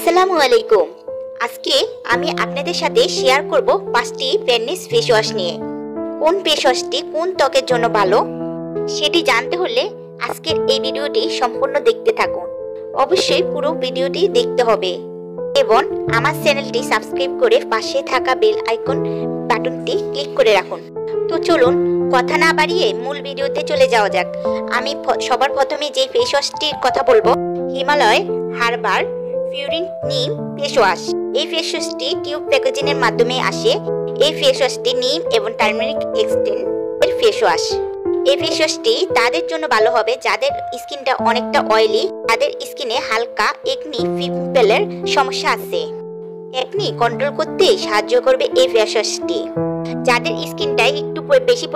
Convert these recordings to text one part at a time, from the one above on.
আসসালামু আলাইকুম। আজকে আমি আপনাদের সাথে শেয়ার করব 5টি ফেয়ারনেস ফেস ওয়াশ নিয়ে। কোন ফেস ওয়াশটি কোন ত্বকের জন্য ভালো সেটি জানতে হলে আজকের এই ভিডিওটি সম্পূর্ণ দেখতে থাকুন। অবশ্যই পুরো ভিডিওটি দেখতে হবে এবং আমার চ্যানেলটি সাবস্ক্রাইব করে পাশে থাকা বেল আইকন বাটনটি ক্লিক করে রাখুন। তো চলুন কথা না বাড়িয়ে মূল ভিডিওতে চলে যাওয়া যাক। আমি সবার প্রথমে যে ফেস ওয়াশটির কথা বলবো, হিমালয় হার্বাল পিউরিন নিম ফেস ওয়াশ। এই ফেস ওয়াশটি টিউব প্যাকেজিংয়ের মাধ্যমে আসে। এই ফেস ওয়াশটি নিম এবং টার্মেরিক এক্সট্রাক্ট এর ফেস ওয়াশ। এই ফেস ওয়াশটি তাদের জন্য ভালো হবে যাদের স্কিনটা অনেকটা অয়েলি, তাদের স্কিনে হালকা একনি পিম্পলের সমস্যা আছে। একনি কন্ট্রোল করতে সাহায্য করবে এই ফেস ওয়াশটি। যাদের স্কিনটা একটু বেশি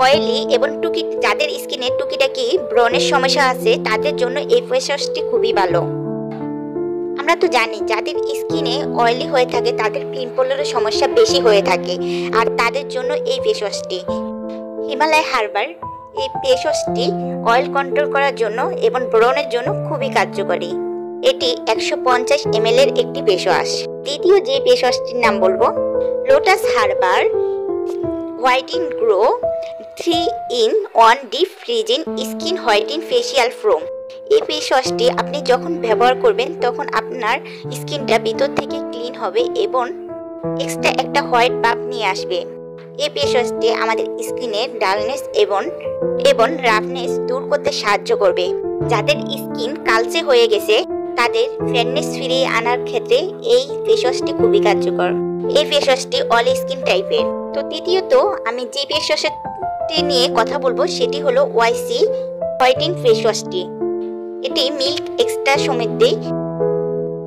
অয়েলি এবং যাদের স্কিনে টুকিটাকি ব্রণের সমস্যা আছে তাদের জন্য এই ফেস ওয়াশটি খুবই ভালো। আমরা তো জানি যাদের স্কিনে অয়েলি হয়ে থাকে তাদের পিম্পলের সমস্যা বেশি হয়ে থাকে, আর তাদের জন্য এই ফেস ওয়াশটি। হিমালয় হার্বাল এই ফেস ওয়াশটি অয়েল কন্ট্রোল করার জন্য এবং ব্রণের জন্য খুবই কার্যকরী। এটি 150 ml এর একটি ফেস ওয়াশ। দ্বিতীয় যে ফেস ওয়াশটির নাম বলবো, lotus herbal whitening glow 3-in-1 deep freezing skin whitening facial foam. এই ফেস ওয়াশটি আপনি যখন ব্যবহার করবেন তখন আপনার স্কিনটা ভিতর থেকে ক্লিন হবে এবং এক্সট্রা একটা হোয়াইট ভাব নিয়ে আসবে। এই ফেস ওয়াশটি আমাদের স্কিনের ডালনেস এবং রাফনেস দূর করতে সাহায্য করবে। যাদের স্কিন কালচে হয়ে গেছে তাদের ফেয়ারনেস ফিরিয়ে আনার ক্ষেত্রে এই ফেস ওয়াশটি খুবই কার্যকর। এই ফেস ওয়াশটি অল স্কিন টাইপের। তো তৃতীয়ত আমি যে ফেস ওয়াশটি নিয়ে কথা বলবো সেটি হলো ওয়াইসি হোয়াইটেনিং ফেস ওয়াশটি। এটি মিল্ক এক্সট্রা সমৃদ্ধ।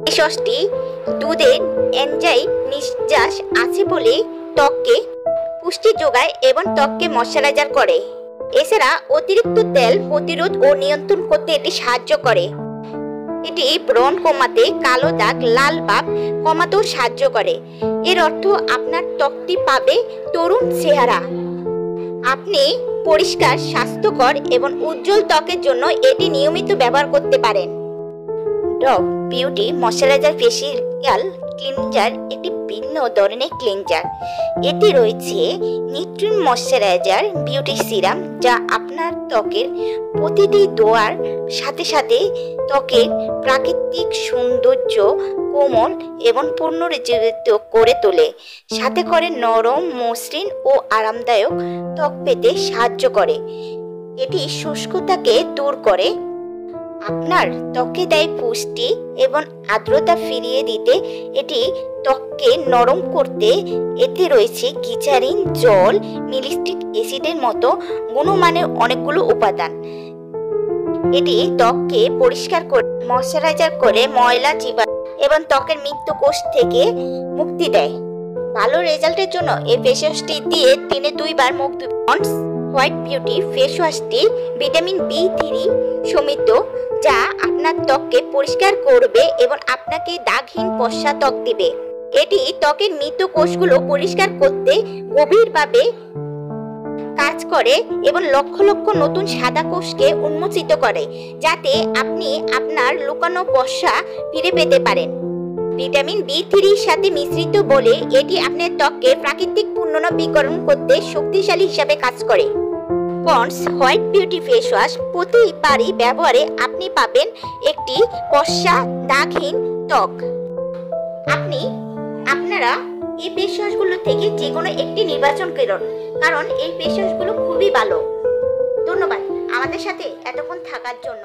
ফেস ওয়াশটি দুধের এনজাইম নিঃশ্বাস আছে বলে ত্বককে পুষ্টি যোগায় এবং ত্বককে ময়শ্চারাইজার করে। এছাড়া অতিরিক্ত তেল প্রতিরোধ ও নিয়ন্ত্রণ করতে এটি সাহায্য করে। এটি ব্রণ কমাতে, কালো দাগ, লাল ভাব কমাতেও সাহায্য করে। এর অর্থ আপনার ত্বকটি পাবে তরুণ চেহারা। আপনি পরিষ্কার, স্বাস্থ্যকর এবং উজ্জ্বল ত্বকের জন্য এটি নিয়মিত ব্যবহার করতে পারেন। Dove beauty moisturiser facial cleanser একটি ভিন্ন ধরনের ক্লিনজার। এতে রয়েছে নিউট্রিয়েন্ট ময়শ্চারাইজার বিউটি সিরাম, যা আপনার ত্বকের প্রতিটি দোয়ার সাথে সাথে ত্বকের প্রাকৃতিক সৌন্দর্য কোমল এবং পুনরুজ্জীবিত করে তোলে। সাথে করে নরম, মসৃণ ও আরামদায়ক ত্বক পেতে সাহায্য করে। এটি শুষ্কতাকে দূর করে, আপনার ত্বকে দেয় পুষ্টি এবং আর্দ্রতা ফিরিয়ে দিতে। এটি ত্বককে নরম করতে এতে রয়েছে গ্লিসারিন, জল, মিলিস্টিক অ্যাসিডের মতো গুণমানের অনেকগুলো উপাদান। এটি ত্বককে পরিষ্কার করে, ময়শ্চারাইজার করে ময়লা, জীবাণু এবং ত্বকের মৃত কোষ থেকে মুক্তি দেয়। ভালো রেজাল্টের জন্য এই ফেস ওয়াশটি দিয়ে দিনে 2 বার মুখ ধুবেন। পন্ডস হোয়াইট বিউটি ফেস ওয়াশটি ভিটামিন B3 সমৃদ্ধ, যা আপনার ত্বককে পরিষ্কার করবে এবং আপনাকে দাগহীন ফর্সা ত্বক দিবে। এটি ত্বকের মৃত কোষগুলো পরিষ্কার করতে গভীরভাবে কাজ করে এবং লক্ষ লক্ষ নতুন সাদা কোষকে উন্মোচিত করে, যাতে আপনি আপনার লুকানো ফর্সা ফিরে পেতে পারেন। ভিটামিন B3 সাথে মিশ্রিত বলে এটি আপনার ত্বককে প্রাকৃতিক পুনর্নবীকরণ করতে শক্তিশালী হিসাবে কাজ করে। Pond's white beauty face wash প্রতিবারই ব্যবহারে আপনি পাবেন একটি ফর্সা দাগহীন ত্বক। আপনারা এই ফেস ওয়াশগুলো থেকে যে কোনো একটি নির্বাচন করুন, কারণ এই ফেস ওয়াশগুলো খুবই ভালো। ধন্যবাদ আমাদের সাথে এতক্ষণ থাকার জন্য।